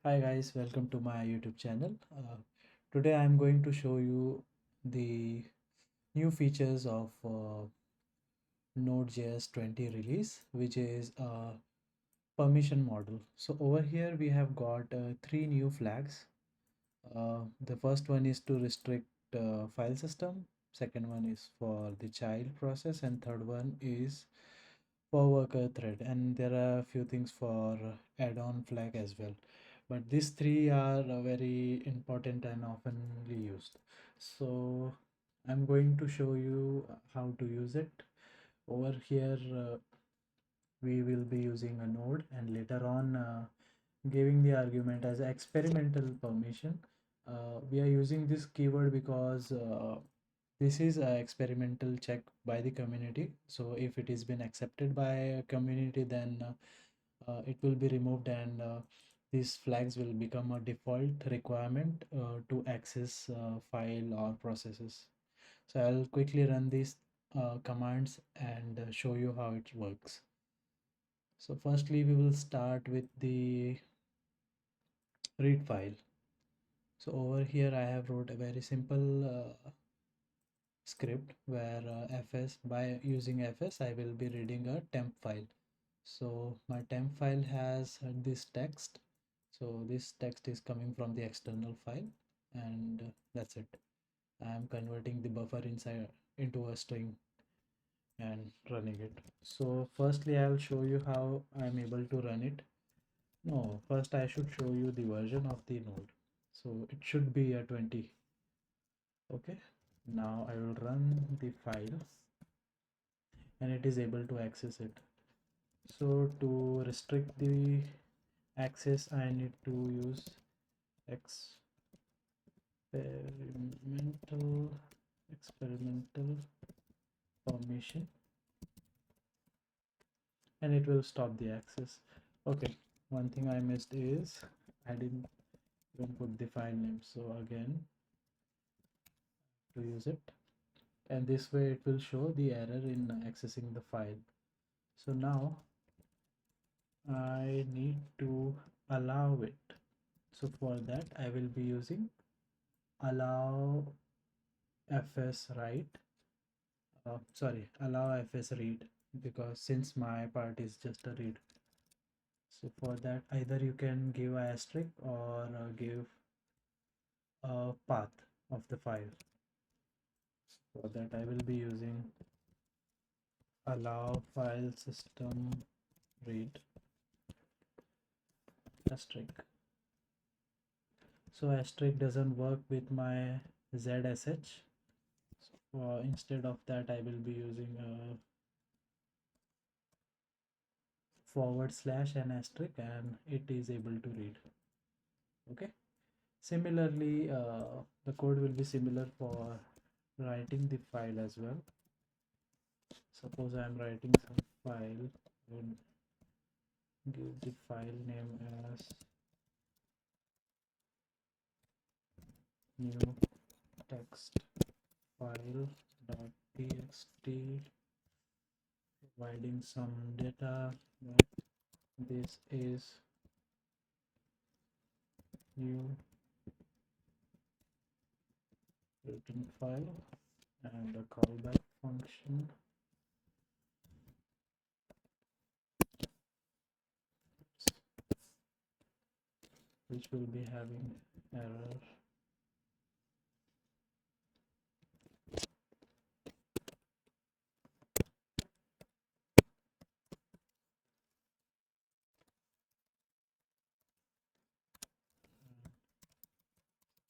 Hi guys, welcome to my YouTube channel. Today I'm going to show you the new features of Node.js 20 release, which is a permission model. So over here we have got three new flags. The first one is to restrict file system. Second one is for the child process, and third one is for worker thread. And there are a few things for add-on flag as well, but these three are very important and oftenly used. So I'm going to show you how to use it. Over here we will be using a node, and later on giving the argument as experimental permission. We are using this keyword because this is a experimental check by the community. So if it has been accepted by a community, then it will be removed, and these flags will become a default requirement to access file or processes. So I'll quickly run these commands and show you how it works. So firstly, we will start with the read file. So over here I have wrote a very simple script where fs, by using fs I will be reading a temp file. So my temp file has this text. So this text is coming from the external file, and that's it. I am converting the buffer inside into a string and running it. So firstly I'll show you how I'm able to run it. No, first I should show you the version of the node. So it should be a 20. Okay, now I will run the file and it is able to access it. So to restrict the access I need to use experimental permission, and it will stop the access. Okay, one thing I missed is I didn't even put the file name. So again, to use it, and this way it will show the error in accessing the file. So now I need to allow it. So for that I will be using allow fs write, allow fs read, because since my part is just a read. So for that either you can give a asterisk or give a path of the file. For that I will be using allow file system read asterisk. So asterisk doesn't work with my zsh. So instead of that I will be using a forward slash and asterisk, and it is able to read. Okay, similarly the code will be similar for writing the file as well. Suppose I am writing some file, and give the file name as new text file .txt, providing some data that this is new written file, and a callback function which will be having error.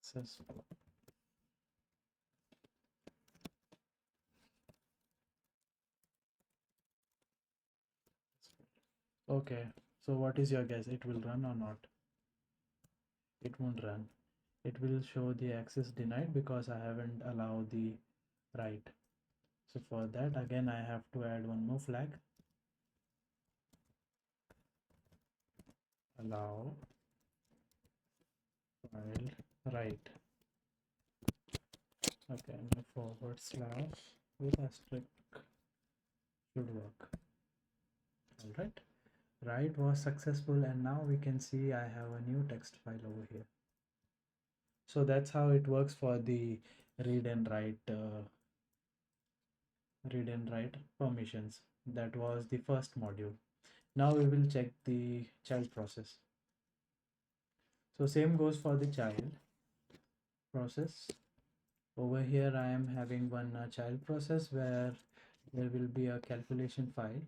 Successful. Okay, so what is your guess? It will run or not? It won't run. It will show the access denied because I haven't allowed the write. So for that again I have to add one more flag, allow file write. Okay, now forward slash with asterisk should work. All right, Write was successful, and now we can see I have a new text file over here. So that's how it works for the read and write read and write permissions. That was the first module. Now we will check the child process. So same goes for the child process. Over here I am having one child process where there will be a calculation file.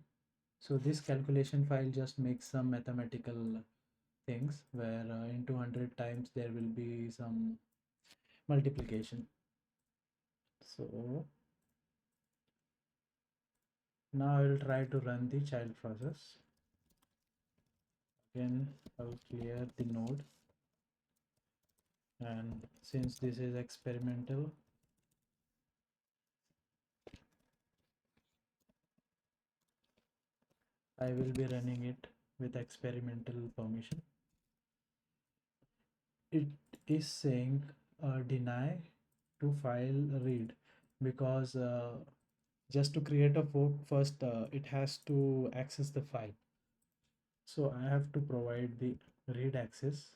So this calculation file just makes some mathematical things where in 200 times there will be some multiplication. So now I will try to run the child process. Again, I'll clear the node, and since this is experimental, I will be running it with experimental permission. It is saying deny to file read because just to create a fork first it has to access the file. So I have to provide the read access.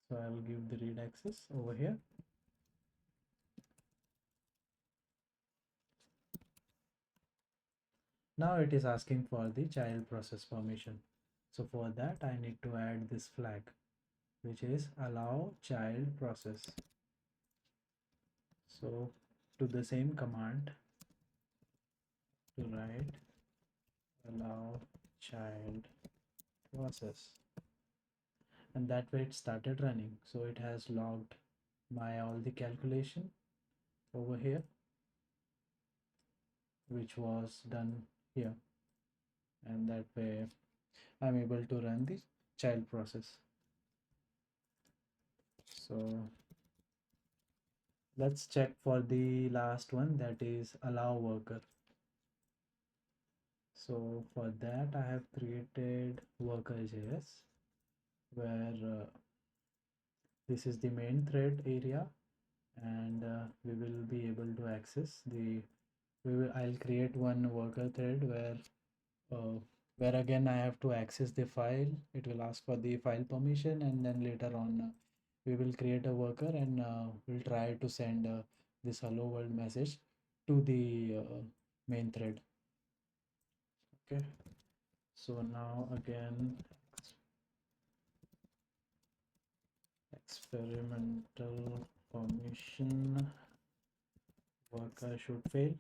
So I will give the read access over here. Now it is asking for the child process permission. So for that I need to add this flag, which is allow child process. So to the same command to write allow child process, and that way it started running. So it has logged my all the calculation over here, which was done here, and that way I'm able to run the child process. So let's check for the last one, that is allow worker. So for that I have created worker.js where this is the main thread area, and we will be able to access the I'll create one worker thread uh, where again I have to access the file. It will ask for the file permission, and then later on we will create a worker, and we'll try to send this hello world message to the main thread. Okay, so now again experimental permission worker should fail.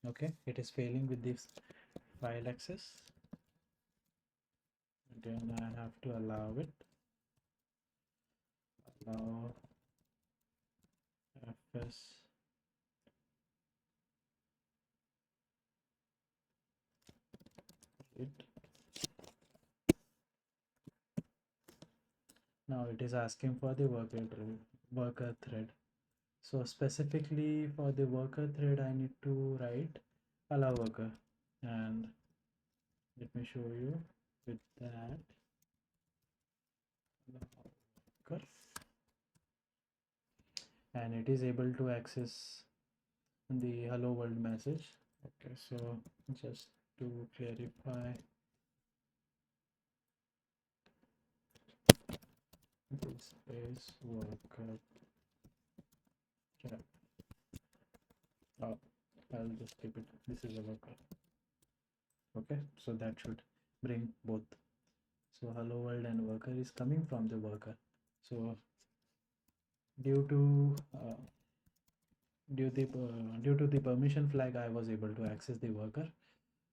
Okay, it is failing with this file access. Again I have to allow it, allow fs it. Now it is asking for the worker thread. So specifically for the worker thread I need to write allow worker, and let me show you with that allow worker, and it is able to access the hello world message. Okay, so just to clarify, this is worker thread. Oh, I'll just keep it. This is a worker. Okay, so that should bring both. So hello world and worker is coming from the worker. So due to due to the permission flag, I was able to access the worker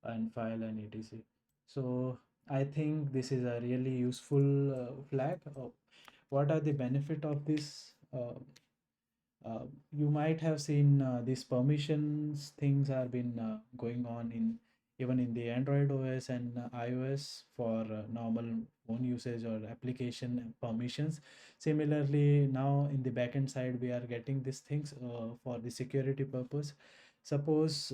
and file and etc. So I think this is a really useful flag. What are the benefit of this? You might have seen these permissions things have been going on in even in the Android OS and iOS for normal phone usage or application permissions. Similarly, now in the backend side, we are getting these things for the security purpose. Suppose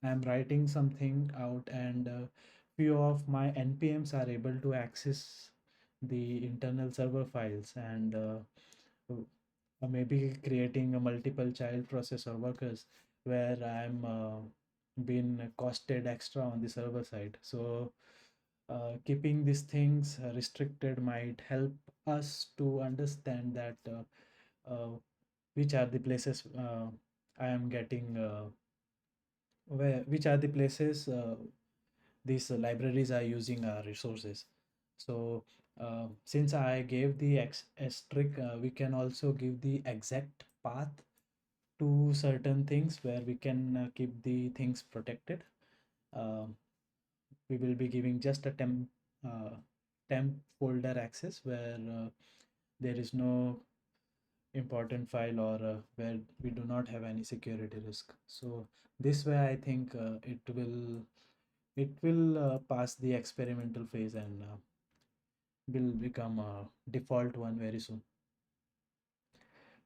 I'm writing something out, and few of my npms are able to access the internal server files, and or maybe creating a multiple child process or workers where I'm been costed extra on the server side. So keeping these things restricted might help us to understand that which are the places I am getting which are the places these libraries are using our resources. So since I gave the asterisk, we can also give the exact path to certain things where we can keep the things protected. Um we will be giving just a temp folder access where there is no important file or where we do not have any security risk. So this way I think it will pass the experimental phase and will become a default one very soon.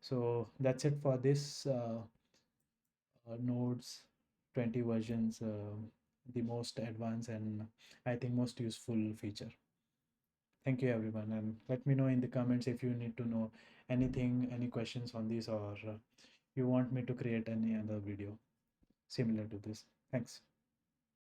So that's it for this nodes 20 versions, the most advanced and I think most useful feature. Thank you everyone, and let me know in the comments if you need to know anything, any questions on this, or you want me to create any other video similar to this. Thanks.